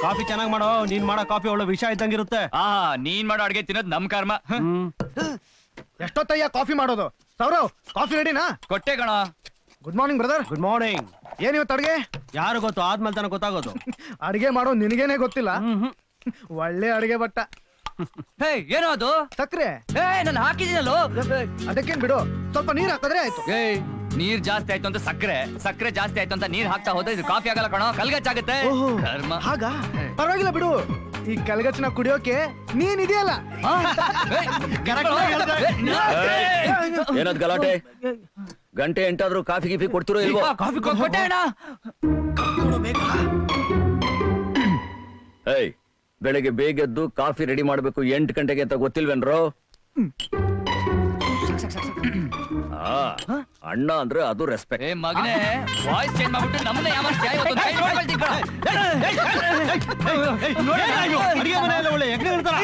Coffee ಚೆನ್ನಾಗಿ ಮಾಡೋ. ನೀನ್ ಮಾಡೋ ಕಾಫಿ ಒಳ್ಳೆ ವಿಷ ಇದ್ದಂಗಿರುತ್ತೆ. ನೀನ್ ಮಾಡೋ ಅಡ್ಗೆ ತಿನ್ನೋದ್ ನಮ್ ಕರ್ಮ. ಎಷ್ಟೊತ್ತಯ್ಯ ಕಾಫಿ ಮಾಡೋದು? ಸೌರವ್, ಕಾಫಿ ರೆಡಿನಾ? ಕೊಟ್ಟೆ ಕಣ. Good morning brother. Good morning. ಏನ್ ಇವತ್ತು ಅಡ್ಗೆ? ಯಾರು ಗೊತ್ತು, ಆದ್ಮೇಲೆ ತನಕ ಗೊತ್ತಾಗೋದು. ಅಡ್ಗೆ ಮಾಡೋ ನಿನಗೇನೆ ಗೊತ್ತಿಲ್ಲ. ಒಳ್ಳೆ ಅಡ್ಗೆ ಬಟ್ಟ. ಏನೋ ಅದು? ಸಕ್ರೆ ನಾನು ಹಾಕಿದ್ದೀನಲ್ಲೋ. ಅದಕ್ಕೇನ್ ಬಿಡು, ಸ್ವಲ್ಪ ನೀರ್ ಹಾಕಿದ್ರೆ ಆಯ್ತು. ನೀರ್ ಜಾಸ್ತಿ ಆಯ್ತು ಅಂತ ಸಕ್ಕರೆ ಜಾಸ್ತಿ ಆಯ್ತು ಅಂತ ನೀರ್ ಹಾಕ್ತಾ ಹೋದ್ರೆ ಇದು ಕಾಫಿ ಆಗಲ್ಲ ಕಣೋ, ಕಲ್ಗಚ್ಚಾಗುತ್ತೆ. ಹಾಗ ಪರವಾಗಿಲ್ಲ ಬಿಡು. ಈ ಕಲ್ಗಚ್ಚನ ಕುಡಿಯೋಕೆ ನೀನ್ ಇದೆಯಲ್ಲ. ಏನದ್ ಗಲಾಟೆ? ಗಂಟೆ ಎಂಟಾದ್ರೂ ಕಾಫಿ ಗಿಫಿ ಕೊಡ್ತಿರೋ ಇಲ್ವೋ? ಕಾಫಿ ಕೊಟ್ಟೆ ಅಣ್ಣ. ಏಯ್, ಬೆಳಗ್ಗೆ ಬೇಗ ಎದ್ದು ಕಾಫಿ ರೆಡಿ ಮಾಡ್ಬೇಕು. 8 ಗಂಟೆಗೆ ಅಂತ ಗೊತ್ತಿಲ್ವೇನ್ರೋ? ಅಣ್ಣ ಅಂದ್ರೆ ಅದು ರೆಸ್ಪೆಕ್ಟ್. ಮಗನೇ, ವಾಯ್ಸ್ ಚೇಂಜ್ ಮಾಡ್ಬಿಟ್ಟು ನಮ್ಮನ್ನ ಅಡಿಗೆ ಮನೆಯಲ್ಲ ಒಳ್ಳೆ ಎಗ್ರೆ ಇರ್ತಾರ.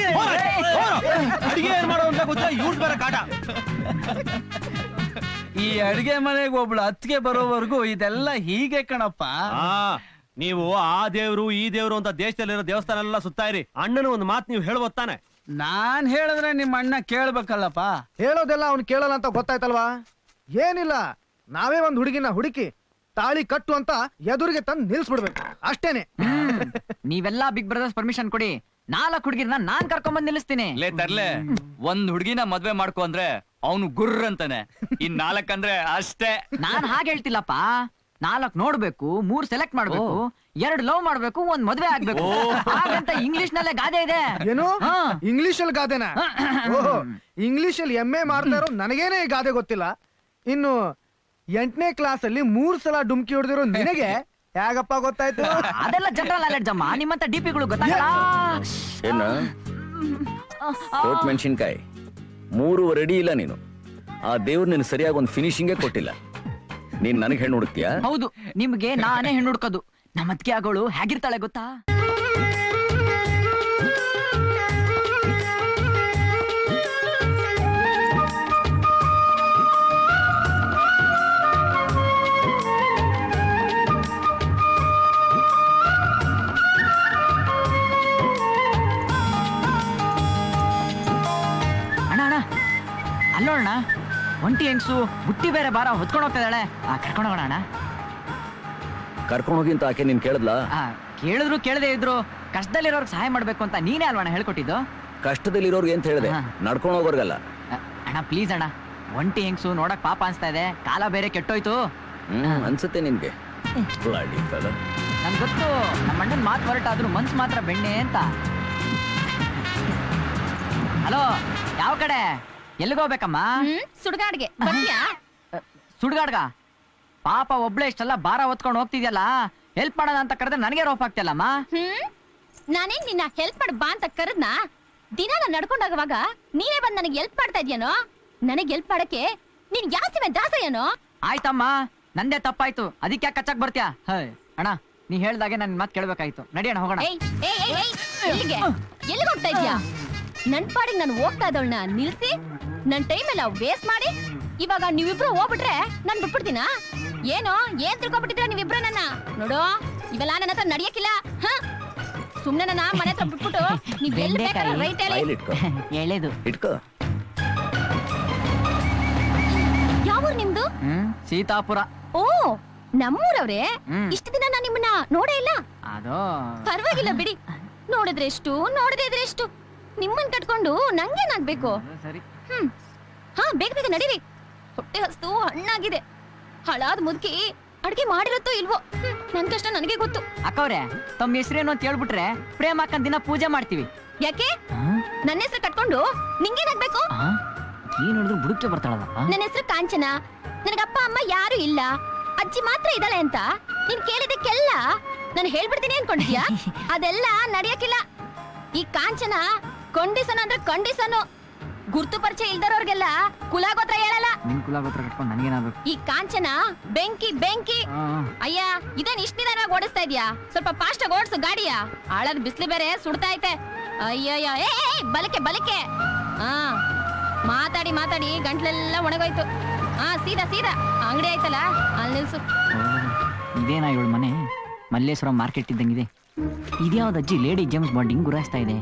ಅಡಿಗೆ ಏನ್ ಮಾಡೋ ಅಂತ ಗೊತ್ತಾ? ಇವ್ರ ಬೇರೆ ಕಾಟ. ಈ ಅಡಿಗೆ ಮನೆಗೆ ಒಬ್ಳು ಅತ್ತಿಗೆ ಬರೋವರೆಗೂ ಇದೆಲ್ಲ ಹೀಗೆ ಕಣಪ್ಪ. ನೀವು ಆ ದೇವ್ರು ಈ ದೇವ್ರು ಅಂತ ದೇಶದಲ್ಲಿರೋ ದೇವಸ್ಥಾನ ಎಲ್ಲ ಸುತ್ತಾ ಇರಿ. ಅಣ್ಣನ ಒಂದು ಮಾತು ನೀವು ಹೇಳ್ಬೋತಾನೆ. ನಾನ್ ಹೇಳಿದ್ರೆ ನಿಮ್ಮ ಅಣ್ಣ ಕೇಳ್ಬೇಕಲ್ಲಪ್ಪ. ಹೇಳೋದೆಲ್ಲ ಅವ್ನು ಕೇಳಲ್ಲ ಅಂತ ಗೊತ್ತಾಯ್ತಲ್ವಾ? ಏನಿಲ್ಲ, ನಾವೇ ಒಂದ್ ಹುಡುಗಿನ ಹುಡುಕಿ ತಾಳಿ ಕಟ್ಟು ಅಂತ ಎದುರಿಗೆ ತಂದು ನಿಲ್ಸ್ಬಿಡ್ಬೇಕು ಅಷ್ಟೇನೆ. ನೀವೆಲ್ಲಾ ಬಿಗ್ ಬ್ರದರ್ಸ್ ಪರ್ಮಿಷನ್ ಕೊಡಿ, 4 ಹುಡುಗಿರ್ನ ನಾನ್ ಕರ್ಕೊಂಡ್ ನಿಲ್ಲಿಸ್ತೀನಿ. ಲೇ ತರ್ಲೆ, ಒಂದ್ ಹುಡುಗಿನ ಮದ್ವೆ ಮಾಡ್ಕೊ ಅಂದ್ರೆ ಅವನು ಗುರ್ರ ಅಂತಾನೆ. ಇನ್ 4 ಅಂದ್ರೆ ಅಷ್ಟೇ. ನಾನ್ ಹಾಗೆ ಹೇಳ್ತಿಲ್ಲಪ್ಪ. 4 ನೋಡ್ಬೇಕು, 3 ಸೆಲೆಕ್ಟ್ ಮಾಡ್ಬೇಕು, 2 ಲವ್ ಮಾಡ್ಬೇಕು, 1 ಮದ್ವೆ ಆಗ್ಬೇಕು. ಹಾಗಂತ ಇಂಗ್ಲಿಷ್ ನಲ್ಲೇ ಗಾದೆ ಇದೆ. ಏನು ಇಂಗ್ಲಿಷ್ ಅಲ್ಲಿ ಗಾದೆನಾ? ಓಹೋ, ಇಂಗ್ಲಿಷ್ ಅಲ್ಲಿ MA ಮಾಡ್ತಾ ಇರೋ ನನಗೇನೆ ಈ ಗಾದೆ ಗೊತ್ತಿಲ್ಲ. ಇನ್ನು 8ನೇ ಕ್ಲಾಸ್ ಅಲ್ಲಿ 3 ಸಲ ಡುಮ್ಕಿ ಹೊಡೆದಿರೋ ನಿನಗೆ ಹೇಗಪ್ಪ ಗೊತ್ತಾಯ್ತು? ಅದೆಲ್ಲ ಜನರಲ್ ನಾಲೆಡ್ಜ್ ಅಮ್ಮ, ನಿಮ್ಮಂತ ಡಿಪಿಗಳು ಗೊತ್ತಾಗಲ್ಲ. ಏನ ಕೋಟ್ ಮೆಣಸಿನ್ಕಾಯಿ 3 ರೆಡಿ ಇಲ್ಲ ನೀನು. ಆ ದೇವ್ರು ನೀನು ಸರಿಯಾಗಿ ಒಂದು ಫಿನಿಶಿಂಗೇ ಕೊಟ್ಟಿಲ್ಲ. ನೀನ್ ನನಗೆ ಹೆಣ್ಣು ಹುಡುಕ್ತಿಯಾ? ಹೌದು, ನಿಮ್ಗೆ ನಾನೇ ಹೆಣ್ಣು ಹುಡ್ಕೋದು. ನಮ್ಮ ಅತ್ತಿಗೆ ಆಗೋಳು ಹೇಗಿರ್ತಾಳೆ ಗೊತ್ತಾ? ಅಲ್ಲೋಣ, ಒಂಟಿ ಹೆಂಗ್ಸು ಬುಟ್ಟಿ ಬೇರೆ ಬಾರ ಹೊತ್ಕೊಂಡು ಹೋಗ್ತಾ ಇದ್ದಾಳೆ. ಕರ್ಕೊಂಡು ಹೋಗೋಣ ಅಣ್ಣ. ಕರ್ಕೊಂಡು ಹೋಗಿ ಅಂತ ಆಕೆ ನೀನ್ ಕೇಳಿದ್ಲಾ? ಕೇಳಿದ್ರು ಕೇಳದೆ ಇದ್ರು ಕಷ್ಟದಲ್ಲಿರೋರ್ಗೆ ಸಹಾಯ ಮಾಡ್ಬೇಕು ಅಂತ ನೀನೇ ಅಲ್ವಣ್ಣ ಹೇಳ್ಕೊಟ್ಟಿದ್ದು? ಕಷ್ಟದಲ್ಲಿರೋರ್ಗೆ ಅಂತ ಹೇಳಿದೆ, ನಡ್ಕೊಂಡು ಹೋಗೋರ್ಗಲ್ಲ. ಅಣ್ಣ ಪ್ಲೀಸ್ ಅಣ್ಣ, ಒಂಟಿ ಹೆಂಗ್ಸು ನೋಡಕ್ ಪಾಪ ಅನ್ಸ್ತಾ ಇದೆ, ಕಾಲ ಬೇರೆ ಕೆಟ್ಟೋಯ್ತು. ಅನ್ಸುತ್ತೆ ನಿನ್ಗೆ. ನನ್ ಗೊತ್ತು, ನಮ್ಮ ಅಣ್ಣನ್ ಮಾತು ಹೊರಟಾದ್ರು ಮನ್ಸು ಮಾತ್ರ ಬೆಣ್ಣೆ ಅಂತ. ಹಲೋ, ಯಾವ ಕಡೆ? ಎಲ್ಲಿಗೋಗ್ಬೇಕಮ್ಮ? ಸುಡ್ಗಾಡ್ಗೆ. ಸುಡ್ಗಾಡ್ಗ? ಪಾಪ ಒಬ್ಳೆ ಇಷ್ಟೆಲ್ಲ ಭಾರ ಹೊತ್ಕೊಂಡು ಹೋಗ್ತಿದ್ಯಲ್ಲ, ಹೆಲ್ಪ್ ಮಾಡೋಣ ಅಂತ ಕರೆದ್ರೆ ನನಗೆ ರೋಪ್ ಆಗ್ತಿಲ್ಲಮ್ಮ. ನಾನೇನ್ ನಿನ್ನ ಹೆಲ್ಪ್ ಮಾಡ ಬಾ ಅಂತ ಕರೆದ್ನ? ದಿನ ನಾನು ನಡ್ಕೊಂಡಾಗವಾಗ ನೀನೇ ಬಂದ್ ನನಗೆ ಹೆಲ್ಪ್ ಮಾಡ್ತಾ ಇದ್ಯಾನೋ? ನನಗೆ ಹೆಲ್ಪ್ ಮಾಡಕ್ಕೆ ನೀನ್ ಜಾಸ್ತಿ ದಾಸ ಏನೋ? ಆಯ್ತಮ್ಮ, ನಂದೇ ತಪ್ಪಾಯ್ತು, ಅದಕ್ಕೆ ಯಾಕೆ ಕಚ್ಚಕ್ ಬರ್ತೀಯಾ? ಅಣ್ಣ, ನೀ ಹೇಳ್ದಾಗೆ ನನ್ ಮಾತು ಕೇಳ್ಬೇಕಾಯ್ತು. ನಡಿಯೋಣ ಹೋಗೋಣ. ಎಲ್ಲಿಗೆ ಹೋಗ್ತಾ ಇದ್ಯಾ? ನನ್ ಪಾಡಿಗೆ ನಾನು ಹೋಗ್ತಾ ಇದ್ದವಳನ್ನ ನಿಲ್ಸಿ ನನ್ ಟೈಮ್ ಎಲ್ಲ ವೇಸ್ಟ್ ಮಾಡಿ ಇವಾಗ ನೀವಿಬ್ರು ಹೋಗ್ಬಿಟ್ರೆ ನಾನ್ ಬಿಟ್ಬಿಡ್ತೀನ? ಏನೋ ಏನ್ ತಿಳ್ಕೊಬಿಟ್ಟಿದ್ರ ನೀವಿಬ್ರು ನನ್ನ? ನೋಡು, ಇವೆಲ್ಲ ನನ್ನ ಹತ್ರ ನಡಿಯಕ್ಕಿಲ್ಲ. ಸುಮ್ನೆ ನನ್ನ ಮನೆ ಹತ್ರ ಬಿಟ್ಬಿಟ್ಟು ನೀವ್ ಎಲ್ಲಿ ಬೇಕಾದ್ರೆ ರೈಟ್ ಎಳೆದು ಇಟ್ಕೋ. ಯಾವೂರ್ ನಿಮ್ದು? ಸೀತಾಪುರ. ಓ, ನಮ್ಮೂರವ್ರೆ. ಇಷ್ಟು ದಿನ ನಾನ್ ನಿಮ್ಮನ್ನ ನೋಡೇ ಇಲ್ಲ. ಅದು ಪರವಾಗಿಲ್ಲ ಬಿಡಿ, ನೋಡಿದ್ರೆ ಎಷ್ಟು ನೋಡದೇ ಇದ್ರೆ ಎಷ್ಟು. ನಿಮ್ಮನ್ ಕಟ್ಕೊಂಡು ನಂಗೇನಾಗ್ಬೇಕು? ಸರಿ. ಹಾ, ಬೇಗ ಬೇಗ ನಡೀರಿ, ಹೊಟ್ಟೆ ಹಸ್ತು ಹಣ್ಣಾಗಿದೆ. ಹಳಾದ್ ಮುದುಕಿ ಅಡ್ಗೆ ಮಾಡಿರತ್ತೋ ಇಲ್ವೋ, ನನ್ ಕಷ್ಟ ನನಗೆ ಗೊತ್ತು. ಅಕ್ಕವ್ರೆ, ತಮ್ಮ ಹೆಸರೇನು ಅಂತ ಹೇಳ್ಬಿಟ್ರೆ ಪ್ರೇಮ ಅಕ್ಕನ್ ದಿನ ಪೂಜೆ ಮಾಡ್ತೀವಿ. ಯಾಕೆ? ನನ್ನ ಹೆಸರು ಕಟ್ಕೊಂಡು ನಿಂಗೇನಾಗ್ಬೇಕು? ಏನ್ ಹೇಳಿದ್ರು ಬುಡುಕ್ಕೆ ಬರ್ತಾಳಲ್ಲ. ನನ್ನ ಹೆಸರು ಕಾಂಚನ, ನನಗಪ್ಪ ಅಮ್ಮ ಯಾರು ಇಲ್ಲ, ಅಜ್ಜಿ ಮಾತ್ರ ಇದ್ದಾಳೆ ಅಂತ ನೀನ್ ಕೇಳಿದಕ್ಕೆಲ್ಲ ನಾನು ಹೇಳ್ಬಿಡ್ತೀನಿ ಅನ್ಕೊಂಡಿದ್ಯಾ? ಅದೆಲ್ಲ ನಡೆಯಕ್ಕಿಲ್ಲ. ಈ ಕಾಂಚನ ಕಂಡೀಷನ್ ಅಂದ್ರೆ ಕಂಡೀಷನ್. ಗುರ್ತು ಪರಿಚಯ ಇಲ್ದರೋರ್ಗೆಲ್ಲ ಕುಲಾಗೋತ್ರ ಹೇಳಲ್ಲ. ನಿನ್ ಕುಲಾಗೋತ್ರ ಕಟ್ಕೊಂಡು ನನಗೇನಾಗ್ಬೇಕು? ಈ ಕಾಂಚನ ಬೆಂಕಿ ಬೆಂಕಿ. ಅಯ್ಯ, ಇದೇನ್ ಇಷ್ಟ ನಿಧಾನವಾಗಿ ಓಡಿಸ್ತಾ ಇದ್ಯಾ? ಸ್ವಲ್ಪ ಫಾಸ್ಟ್ ಆಗಿ ಓಡಿಸು ಗಾಡಿಯ. ಆಳದ್ ಬಿಸ್ಲಿ ಬೇರೆ ಸುಡ್ತಾ ಐತೆ. ಅಯ್ಯಯ್ಯ, ಬಲಕೆ ಬಲಕೆ. ಮಾತಾಡಿ ಮಾತಾಡಿ ಗಂಟ್ಲೆಲ್ಲ ಒಣಗೋಯ್ತು. ಸೀದಾ ಸೀದಾ ಅಂಗಡಿ ಆಯ್ತಲ್ಲ, ಅಲ್ಲಿ ನಿಲ್ಸು. ಇದೇನಾ ಇವಳು ಮನೆ? ಮಲ್ಲೇಶ್ವರ ಮಾರ್ಕೆಟ್ ಇದ್ದಂಗಿದೆ. ಇದ್ಯಾವ್ದು ಅಜ್ಜಿ ಲೇಡಿ ಜೇಮ್ಸ್ ಬಾಂಡ್ ಹಿಂಗ್ ಗುರಾಯಿಸ್ತಾ ಇದೆ?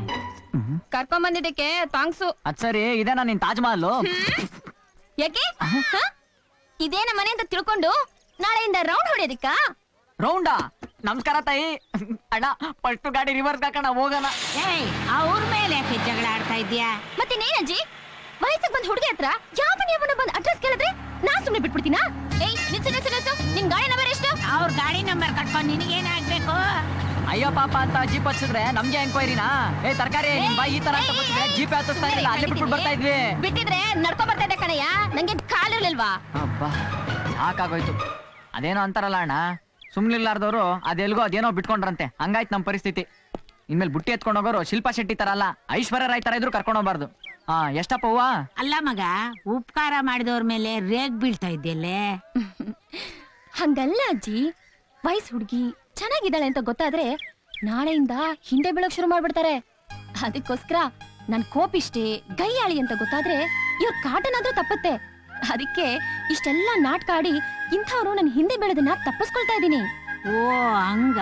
ಕರ್ಕೊಂಡ್ ಬಂದಿದ್ದಕ್ಕೆ ಥ್ಯಾಂಕ್ಸು. ಅದ್ ಸರಿ, ಇದೇನಾ ನಿನ್ ತಾಜ್ ಮಹಲ್? ಯಾಕೆ ಹ? ಇದೇ ನಮ್ಮ ಮನೆ ಅಂತ ತಿಳ್ಕೊಂಡು ನಾಳೆಯಿಂದ ರೌಂಡ್ ಹೊಡೆಯೋದಿಕ್ಕ? ರೌಂಡಾ? ನಮಸ್ಕಾರ ತಾಯಿ. ಅಣ್ಣ ಫಸ್ಟ್ ಗಾಡಿ ರಿವರ್ಸ್ ಹಾಕೋಣ, ಹೋಗೋಣ. ಏಯ್ ಅವ್ರ ಮೇಲೆ ಯಾಕೆ ಜಗಳ ಆಡ್ತಾ ಇದ್ಯಾ? ಮತ್ತೆ ನೀನಜ್ಜಿ ವಯಸ್ಸಿಗೆ ಬಂದ್ ಹುಡುಗಿ ಹತ್ರ ಯಾವನ ಬಂದ್ ಅಡ್ರೆಸ್ ಕೇಳಿದ್ರೆ ನಾ ಸುಮ್ನೆ ಬಿಟ್ಬಿಡ್ತೀನಾ? ಏಯ್ ನಿಲ್ಸು, ನಿನ್ ಗಾಡಿ ನಂಬರ್ ಎಷ್ಟು? ಅವ್ರ ಗಾಡಿ ನಂಬರ್ ಕಟ್ಕೊಂಡು ನಿನಗೇನಾಗ್ಬೇಕು? ಅಯ್ಯೋ ಪಾಪ ಅಂತ ಜೀಪ್ ಹಚ್ಚಿದ್ರೆ ನಮ್ಗೆ ಎಂಕ್ವೈರಿನಾ? ಏ ತರಕಾರಿ, ನಿಮ್ ಬಾಯಿ ಈ ತರ ಅಂತ ಗೊತ್ತಿದೆ, ಜೀಪ್ ಹತ್ತಿಸ್ತಾ ಇರಲಿಲ್ಲ, ಅಲ್ಲೇ ಬಿಟ್ಬಿಟ್ಟು ಬರ್ತಾ ಇದ್ವಿ. ಬಿಟ್ಟಿದ್ರೆ ನಡ್ಕೊ ಬರ್ತಾ ಇದ್ದೆ ಕಣಯ್ಯ, ನಂಗೆ ಕಾಲಿರ್ಲಿಲ್ವಾ? ಅಬ್ಬಾ ಸಾಕಾಗೋಯ್ತು. ಅದೇನೋ ಅಂತಾರಲ್ಲ ಅಣ್ಣ, ಸುಮ್ನಿಲ್ಲಾರ್ದವ್ರು ಅದೆಲ್ಗೋ ಅದೇನೋ ಬಿಟ್ಕೊಂಡ್ರಂತೆ, ಹಂಗಾಯ್ತು ನಮ್ ಪರಿಸ್ಥಿತಿ. ಇನ್ಮೇಲೆ ಬುಟ್ಟಿ ಎತ್ಕೊಂಡು ಹೋಗೋರು ಶಿಲ್ಪಾ ಶೆಟ್ಟಿ ತರ ಅಲ್ಲ, ಐಶ್ವರ್ಯ ರಾಯ್ ತರ ಇದ್ರು ಕರ್ಕೊಂಡು ಹೋಗ್ಬಾರ್ದು. ಎಷ್ಟಪ್ಪ ಹೂವ? ಅಲ್ಲ ಮಗ, ಉಪಕಾರ ಮಾಡಿದವ್ರ ಮೇಲೆ ರೇಗ್ ಬೀಳ್ತಾ ಇದ್ಯಲ್ಲೇ. ಹಂಗಲ್ಲ ಅಜ್ಜಿ, ವಯಸ್ಸು ಹುಡುಗಿ ಚೆನ್ನಾಗಿದ್ದಾಳೆ ಅಂತ ಗೊತ್ತಾದ್ರೆ ನಾಳೆಯಿಂದ ಹಿಂದೆ ಬೀಳಕ್ ಶುರು ಮಾಡ್ಬಿಡ್ತಾರೆ. ಅದಕ್ಕೋಸ್ಕರ ನನ್ ಕೋಪಿಷ್ಟೇ ಗೈಯಾಳಿ ಅಂತ ಗೊತ್ತಾದ್ರೆ ಇವ್ರ ಕಾಟನಾದ್ರೂ ತಪ್ಪತ್ತೆ. ಅದಕ್ಕೆ ಇಷ್ಟೆಲ್ಲ ನಾಟಕ ಆಡಿ ಇಂಥವ್ರು ನನ್ ಹಿಂದೆ ಬೀಳೋದನ್ನ ತಪ್ಪಿಸ್ಕೊಳ್ತಾ ಇದ್ದೀನಿ. ಓ ಹಂಗ?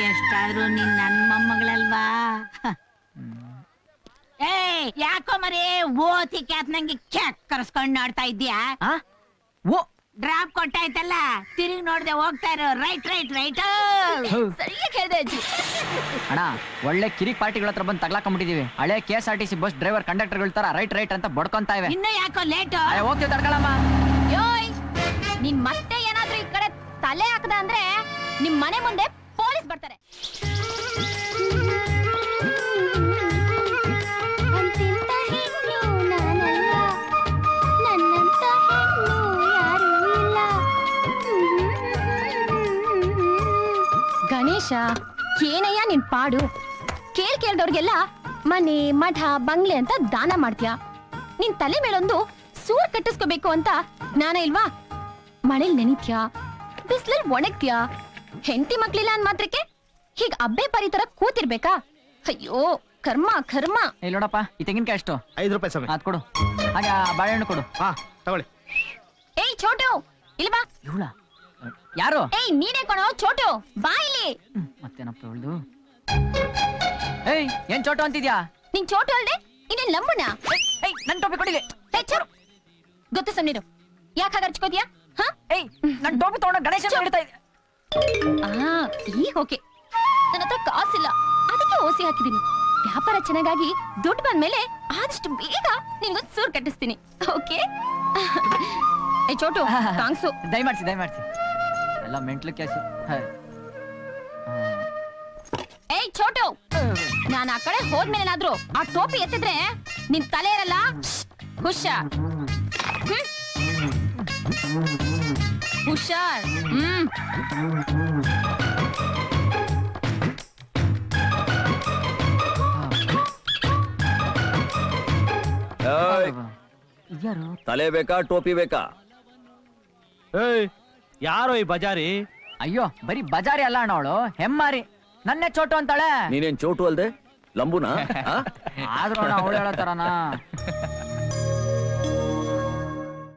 ಎಷ್ಟಾದ್ರೂ ನೀನ್ ನನ್ ಮೊಮ್ಮಗಳಲ್ವಾ? ಏಯ್ ಯಾಕೋ ಮರೇ ಓತಿ ಕ್ಯಾತ್ ನಂಗೆ ಕ್ಯಾಕ್ ಕರ್ಸ್ಕೊಂಡ್ ನೋಡ್ತಾ ಇದ್ಯಾ? ಓ ಡ್ರಾಪ್ ಕೊಟ್ಟಾಯ್ತಲ್ಲ, ತಿರುಗಿ ನೋಡ್ದೆ ಹೋಗ್ತಾ ಇರೋ. Right right right. ಸರಿಯಾಗಿ ಹೇಳ್ದೆ ಅಜ್ಜಿ. ಅಣ್ಣ ಒಳ್ಳೆ ಕಿರಿಕ್ ಪಾರ್ಟಿಗಳ ಹತ್ರ ಬಂದು ತಗ್ಲಾಕೊಂಡ್ಬಿಟ್ಟಿದೀವಿ. ಹಳೆ KSRTC ಬಸ್ ಡ್ರೈವರ್ ಕಂಡಕ್ಟರ್ಗಳ ತರ ರೈಟ್ ರೈಟ್ ಅಂತ ಬಡ್ಕೊಂತಾ ಇವೆ. ಇನ್ನು ಯಾಕೋ ಲೇಟು? ಹೋಗ್ತೀವಿ ತಡ್ಕೊಳಮ್ಮ. ಯೋಯ್, ನಿನ್ ಮತ್ತೆ ಏನಾದ್ರೂ ಈ ಕಡೆ ತಲೆ ಹಾಕದ ಅಂದ್ರೆ ನಿಮ್ ಮನೆ ಮುಂದೆ ಪೊಲೀಸ್ ಬರ್ತಾರೆ. ಅಂತಿಂತ ಹೆಣ್ಣು ನಾನಲ್ಲ, ನನ್ನಂತ ಹೆಣ್ಣು ಯಾರೂ ಇಲ್ಲ. ಗಣೇಶ, ಏನಯ್ಯ ನಿನ್ ಪಾಡು? ಕೇಳ್ದವ್ರಿಗೆಲ್ಲ ಮನೆ ಮಠ ಬಂಗ್ಲೆ ಅಂತ ದಾನ ಮಾಡ್ತೀಯ. ನಿನ್ ತಲೆ ಮೇಲೊಂದು ಸೂರ್ ಕಟ್ಟಿಸ್ಕೋಬೇಕು ಅಂತ ಜ್ಞಾನ ಇಲ್ವಾ? ಮಳೆಲ್ ನೆನಿತ್ಯಾ, ಬಿಸ್ಲಲ್ಲಿ ಒಣಗ್ತ್ಯಾ, ಹೆಂಡತಿ ಮಕ್ಳಿಲ್ಲ ಅಂದ್ ಮಾತ್ರಕ್ಕೆ ಹೀಗ್ ಅಬ್ಬೆ ಪರಿ ತರ ಕೂತಿರ್ಬೇಕಾ? ಅಯ್ಯೋ ಕರ್ಮ ಕರ್ಮ. ಏ ನೋಡಪ್ಪ, ಈ ತೆಂಗಿನಕಾಯಿ ಎಷ್ಟು? 5 ರೂಪಾಯಿ ಸಮಯ. ಅದ್ ಕೊಡು, ಹಾಗೆ ಆ ಬಾಳೆಹಣ್ಣು ಕೊಡು. ತಗೊಳ್ಳಿ. ಏಯ್ ಚೋಟು, ಇಲ್ಲಿ ಬಾ. ಇವಳ ಯಾರು? ಏಯ್ ನೀನೇ ಕಣೋ ಚೋಟು, ಬಾ ಇಲ್ಲಿ. ಮತ್ತೇನಪ್ಪ ಇವಳ್ದು? ಏಯ್ ಏನ್ ಚೋಟು ಅಂತಿದ್ಯಾ? ನಿನ್ ಚೋಟು ಅಲ್ದೆ ಇನ್ನೇನ್ ಲಂಬುನ? ಏಯ್ ನನ್ ಟೋಪಿ ಕೊಡಿಗೆ. ಗೊತ್ತು ಸಮೀರು, ಯಾಕೆ ಹಾಗರ್ಚ್ಕೋದ್ಯಾ? ಏಯ್ ನನ್ ಟೋಪಿ ತಗೊಂಡ ಗಣೇಶ ಹಿಡ್ತಾ ಇದ್ದೆ. ಈಗ ಓಕೆ. ನನ್ನ ಹತ್ರ ಕಾಸಿಲ್ಲ, ಅದಕ್ಕೆ ಓಸಿ ಹಾಕಿದೀನಿ. ವ್ಯಾಪಾರ ಚೆನ್ನಾಗಾಗಿ ದುಡ್ಡು ಬಂದ್ಮೇಲೆ ಆದಷ್ಟು ಬೇಗ ನಿನ್ಗೊಂದು ಸೂರ್ ಕಟ್ಟಿಸ್ತೀನಿ. ಓಕೆ? ಏ ಚೋಟು, ಥ್ಯಾಂಕ್ಸು. ದಯಮಾಡ್ಸಿ ಎಲ್ಲ ಮೆಂಟ್ಲು ಕೇಸು. ಏಯ್ ಚೋಟು, ನಾನು ಆ ಕಡೆ ಹೋದ್ಮೇಲೇನಾದ್ರೂ ಆ ಟೋಪಿ ಎತ್ತಿದ್ರೆ ನಿನ್ ತಲೆ ಇರಲ್ಲ. ಹುಷಾರ್. ಹುಷಾರ್. ಯಾರು? ತಲೆ ಬೇಕಾ ಟೋಪಿ ಬೇಕಾ? ಏಯ್ ಯಾರೋ ಈ ಬಜಾರಿ? ಅಯ್ಯೋ ಬರೀ ಬಜಾರಿ ಅಲ್ಲ ಅಣ್ಣ, ಅವಳು ಹೆಮ್ಮಾರಿ. ನನ್ನೇ ಚೋಟು ಅಂತಾಳೆ. ನೀನೇನ್ ಚೋಟು ಅಲ್ದೆ ಲಂಬುನಾ? ಆದ್ರೂ ಅವಳು ಹೇಳೋ ತರನಾ?